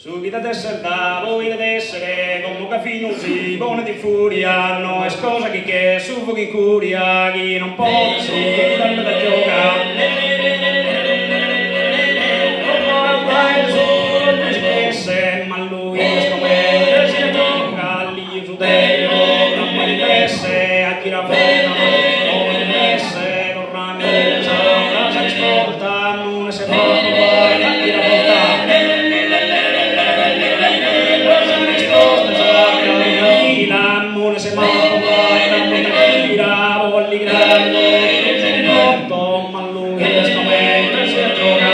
Subito essere da voi ad essere come un caffino si buona di furia, no è cosa che suffochi in curia, chi non può essere tanto da giocare. Ma lui come si gioca lì su dentro, non può ripesse a chi la pena, non ripesse, non ramesa, la si sporta, non si fa poi a chi la porta. L'amore se va poi, la porta gira, volli grande, pronto, ma lui come si gioca.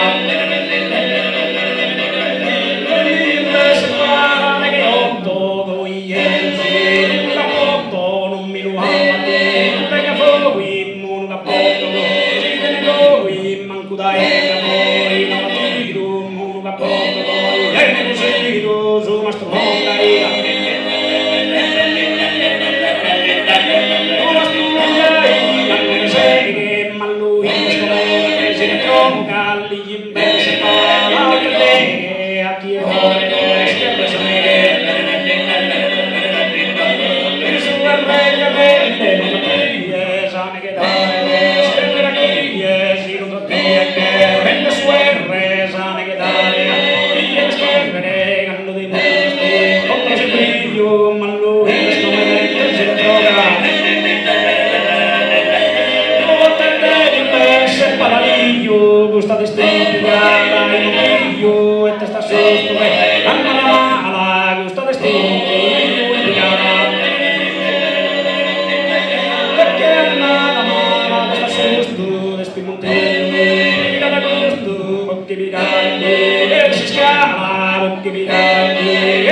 Gustate stimolata in un figlio e testa sotto anche la mala, gustate stimolata perché la mala testa sotto spimontino cada gusto bocchi bigardi e si scala bocchi bigardi